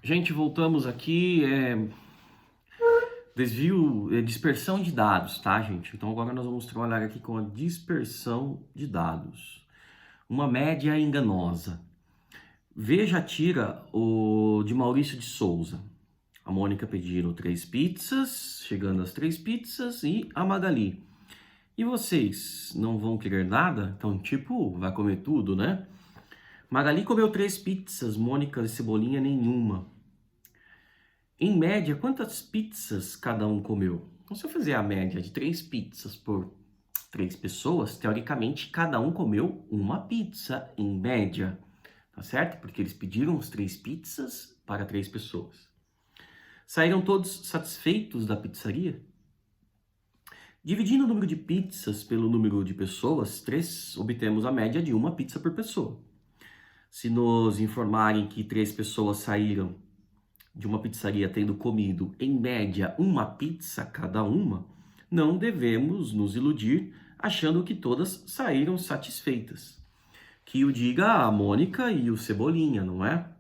Gente, voltamos aqui. Dispersão de dados, tá, gente? Então agora nós vamos trabalhar aqui com a dispersão de dados. Uma média enganosa. Veja a tira de Maurício de Souza. A Mônica pedindo 3 pizzas, chegando às 3 pizzas, e a Magali. E vocês não vão querer nada? Então, tipo, vai comer tudo, né? Magali comeu 3 pizzas, Mônica e Cebolinha nenhuma. Em média, quantas pizzas cada um comeu? Então, se eu fizer a média de 3 pizzas por 3 pessoas, teoricamente, cada um comeu uma pizza, em média. Tá certo? Porque eles pediram as 3 pizzas para 3 pessoas. Saíram todos satisfeitos da pizzaria? Dividindo o número de pizzas pelo número de pessoas, 3, obtemos a média de uma pizza por pessoa. Se nos informarem que 3 pessoas saíram de uma pizzaria tendo comido, em média, uma pizza cada uma, não devemos nos iludir achando que todas saíram satisfeitas. Que o diga a Mônica e o Cebolinha, não é?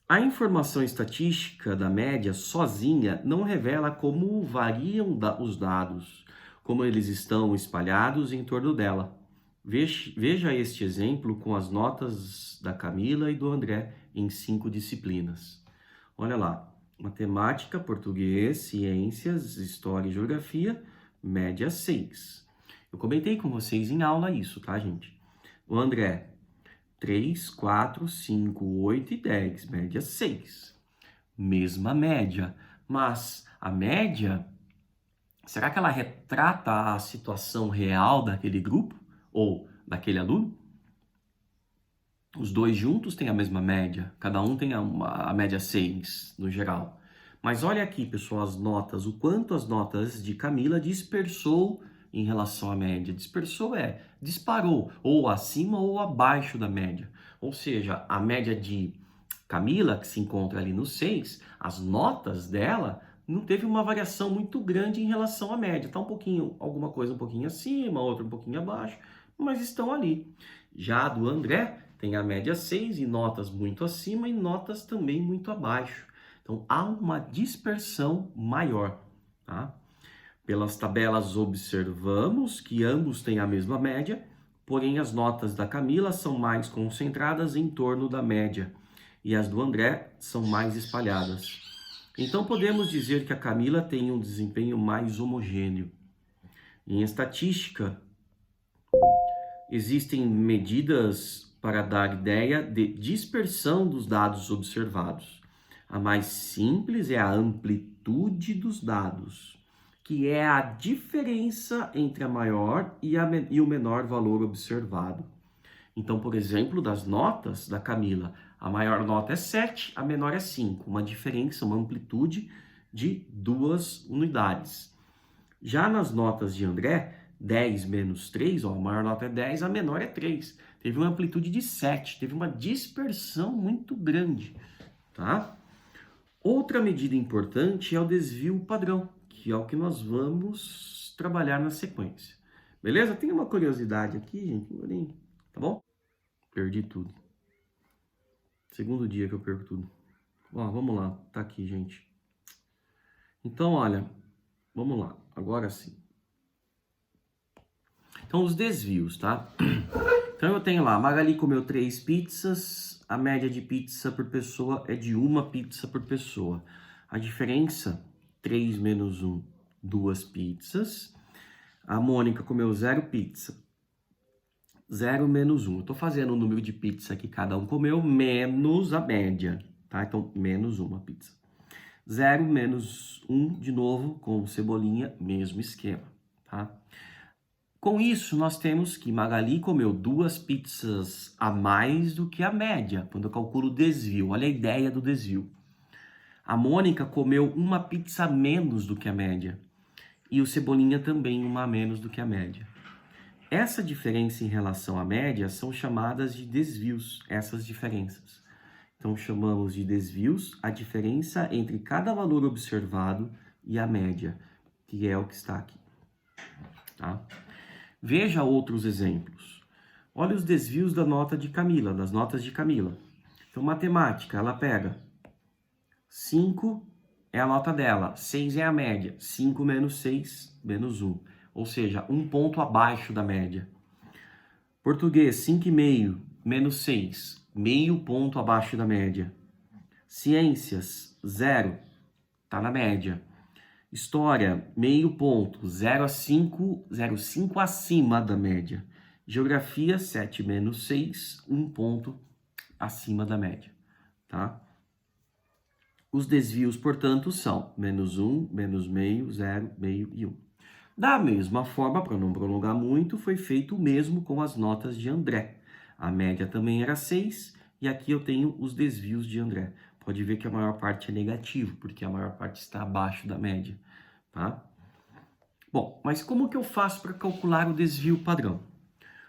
A informação estatística da média sozinha não revela como variam os dados, como eles estão espalhados em torno dela. Veja este exemplo com as notas da Camila e do André em 5 disciplinas. Olha lá, matemática, português, ciências, história e geografia, média 6. Eu comentei com vocês em aula isso, tá, gente? O André, 3, 4, 5, 8 e 10, média 6. Mesma média, mas a média, será que ela retrata a situação real daquele grupo ou daquele aluno? Os dois juntos têm a mesma média, cada um tem a média 6 no geral. Mas olha aqui, pessoal, as notas, o quanto as notas de Camila dispersou em relação à média. Dispersou disparou, ou acima ou abaixo da média. Ou seja, a média de Camila, que se encontra ali no 6, as notas dela não teve uma variação muito grande em relação à média. Está um pouquinho, alguma coisa um pouquinho acima, outra um pouquinho abaixo, mas estão ali. Já a do André tem a média 6 e notas muito acima e notas também muito abaixo. Então, há uma dispersão maior, tá? Pelas tabelas observamos que ambos têm a mesma média, porém as notas da Camila são mais concentradas em torno da média e as do André são mais espalhadas. Então, podemos dizer que a Camila tem um desempenho mais homogêneo. Em estatística, existem medidas para dar ideia de dispersão dos dados observados. A mais simples é a amplitude dos dados, que é a diferença entre a maior e o menor valor observado. Então, por exemplo, das notas da Camila, a maior nota é 7, a menor é 5, uma diferença, uma amplitude de 2 unidades. Já nas notas de André, 10 menos 3, a maior nota é 10, a menor é 3. Teve uma amplitude de 7, teve uma dispersão muito grande, tá? Outra medida importante é o desvio padrão, que é o que nós vamos trabalhar na sequência. Beleza? Tem uma curiosidade aqui, gente, tá bom? Perdi tudo. Segundo dia que eu perco tudo. Ó, vamos lá, tá aqui, gente. Então, olha, vamos lá, agora sim. Então, os desvios, tá? Então, eu tenho lá, Magali comeu 3 pizzas, a média de pizza por pessoa é de 1 pizza por pessoa. A diferença, 3 menos 1, 2 pizzas. A Mônica comeu 0 pizza. 0 menos 1. Eu tô fazendo o número de pizza que cada um comeu menos a média, tá? Então, menos 1 pizza. 0 menos 1, de novo, com Cebolinha, mesmo esquema, tá? Com isso, nós temos que Magali comeu 2 pizzas a mais do que a média, quando eu calculo o desvio. Olha a ideia do desvio. A Mônica comeu 1 pizza a menos do que a média. E o Cebolinha também 1 a menos do que a média. Essa diferença em relação à média são chamadas de desvios, essas diferenças. Então, chamamos de desvios a diferença entre cada valor observado e a média, que é o que está aqui, tá? Veja outros exemplos. Olha os desvios da nota de Camila, das notas de Camila. Então, matemática, ela pega 5 é a nota dela, 6 é a média. 5 menos 6, menos 1. Ou seja, um ponto abaixo da média. Português, 5,5 menos 6, meio ponto abaixo da média. Ciências, 0, está na média. História, meio ponto, 0 a 5, 0,5 acima da média. Geografia, 7 menos 6, 1 ponto acima da média, tá? Os desvios, portanto, são menos 1, menos meio, 0, meio e 1. Da mesma forma, para não prolongar muito, foi feito o mesmo com as notas de André. A média também era 6 e aqui eu tenho os desvios de André. Pode ver que a maior parte é negativo, porque a maior parte está abaixo da média, tá? Bom, mas como que eu faço para calcular o desvio padrão?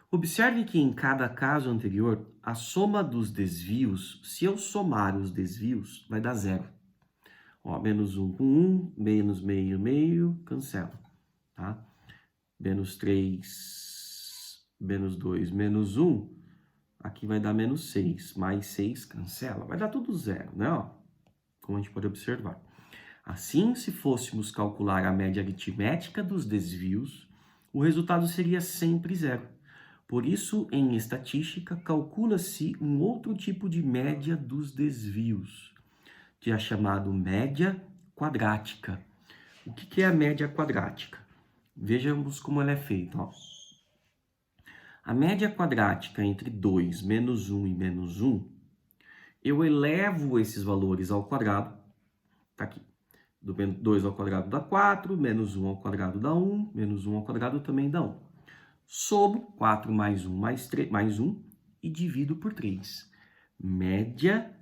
Observe que em cada caso anterior, a soma dos desvios, se eu somar os desvios, vai dar 0. Ó, menos 1 com 1, menos meio, meio, cancela, tá? Menos 3, menos 2, menos 1, aqui vai dar menos 6, mais 6, cancela, vai dar tudo 0, né? Ó, como a gente pode observar. Assim, se fôssemos calcular a média aritmética dos desvios, o resultado seria sempre 0. Por isso, em estatística, calcula-se um outro tipo de média dos desvios, que é chamado média quadrática. O que é a média quadrática? Vejamos como ela é feita. Ó. A média quadrática entre 2, menos 1 e menos 1, eu elevo esses valores ao quadrado. Tá aqui. Do 2 ao quadrado dá 4, menos 1 ao quadrado dá 1, menos 1 ao quadrado também dá 1. Somo 4 mais 1 mais 3, mais 1 e divido por 3. Média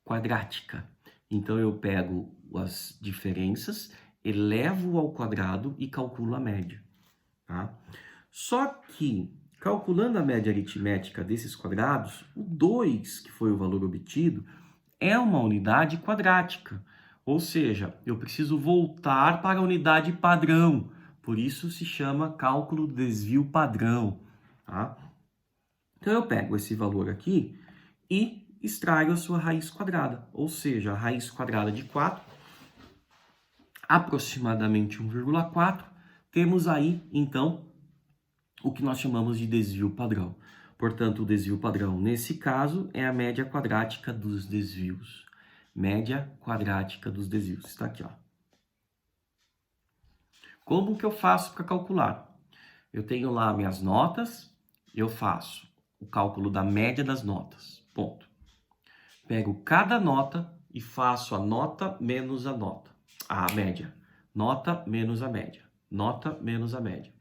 quadrática. Então, eu pego as diferenças, elevo ao quadrado e calculo a média. Tá? Só que, calculando a média aritmética desses quadrados, o 2, que foi o valor obtido, é uma unidade quadrática. Ou seja, eu preciso voltar para a unidade padrão. Por isso se chama cálculo do desvio padrão. Tá? Então, eu pego esse valor aqui e extraio a sua raiz quadrada. Ou seja, a raiz quadrada de 4, aproximadamente 1,4. Temos aí, então, o que nós chamamos de desvio padrão. Portanto, o desvio padrão, nesse caso, é a média quadrática dos desvios. Média quadrática dos desvios. Está aqui, ó. Como que eu faço para calcular? Eu tenho lá minhas notas, eu faço o cálculo da média das notas. Ponto. Pego cada nota e faço a nota menos a nota. A média. Nota menos a média. Nota menos a média.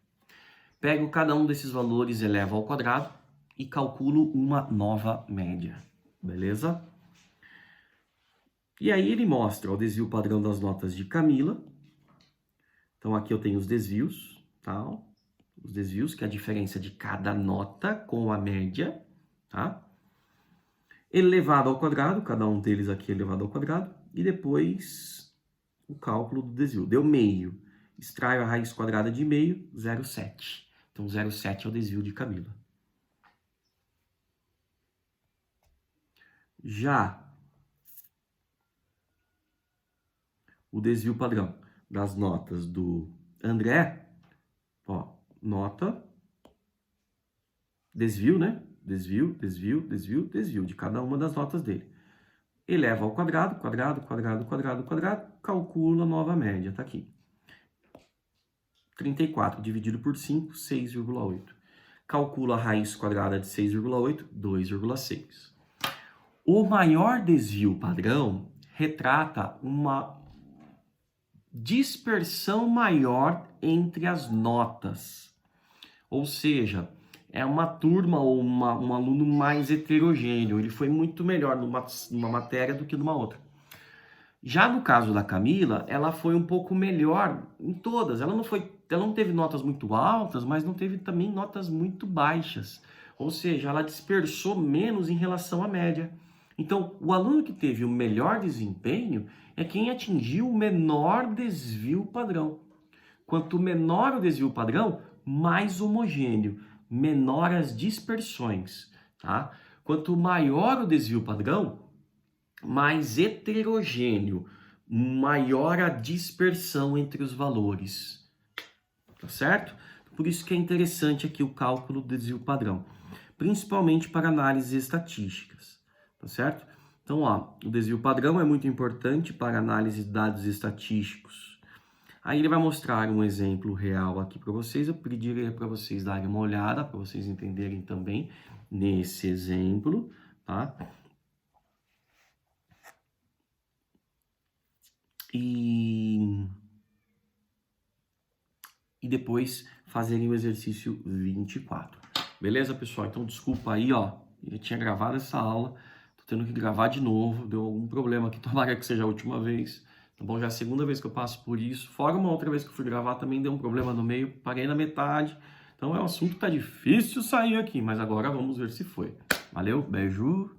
Pego cada um desses valores, elevo ao quadrado e calculo uma nova média. Beleza? E aí ele mostra o desvio padrão das notas de Camila. Então aqui eu tenho os desvios, tá? Os desvios, que é a diferença de cada nota com a média, tá? Elevado ao quadrado, cada um deles aqui elevado ao quadrado, e depois o cálculo do desvio. Deu meio. Extraio a raiz quadrada de meio, 0,7. Então, 0,7 é o desvio de Camila. Já o desvio padrão das notas do André, ó, nota, desvio, né? Desvio, desvio, desvio, desvio de cada uma das notas dele. Eleva ao quadrado, quadrado, quadrado, quadrado, quadrado, calcula a nova média, tá aqui. 34 dividido por 5, 6,8. Calcula a raiz quadrada de 6,8, 2,6. O maior desvio padrão retrata uma dispersão maior entre as notas. Ou seja, é uma turma ou um aluno mais heterogêneo. Ele foi muito melhor numa matéria do que numa outra. Já no caso da Camila, ela foi um pouco melhor em todas. Ela não teve notas muito altas, mas não teve também notas muito baixas. Ou seja, ela dispersou menos em relação à média. Então, o aluno que teve o melhor desempenho é quem atingiu o menor desvio padrão. Quanto menor o desvio padrão, mais homogêneo, menor as dispersões, tá? Quanto maior o desvio padrão, mais heterogêneo, maior a dispersão entre os valores, tá certo? Por isso que é interessante aqui o cálculo do desvio padrão, principalmente para análises estatísticas, tá certo? Então, ó, o desvio padrão é muito importante para análise de dados estatísticos. Aí ele vai mostrar um exemplo real aqui para vocês, eu pediria para vocês darem uma olhada, para vocês entenderem também nesse exemplo, tá? E depois fazerem o exercício 24. Beleza, pessoal? Então, desculpa aí, ó. Eu tinha gravado essa aula, tô tendo que gravar de novo, deu algum problema aqui, tomara que seja a última vez. Tá bom? Já é a segunda vez que eu passo por isso. Fora uma outra vez que eu fui gravar, também deu um problema no meio, parei na metade. Então, é um assunto que tá difícil sair aqui, mas agora vamos ver se foi. Valeu, beijo!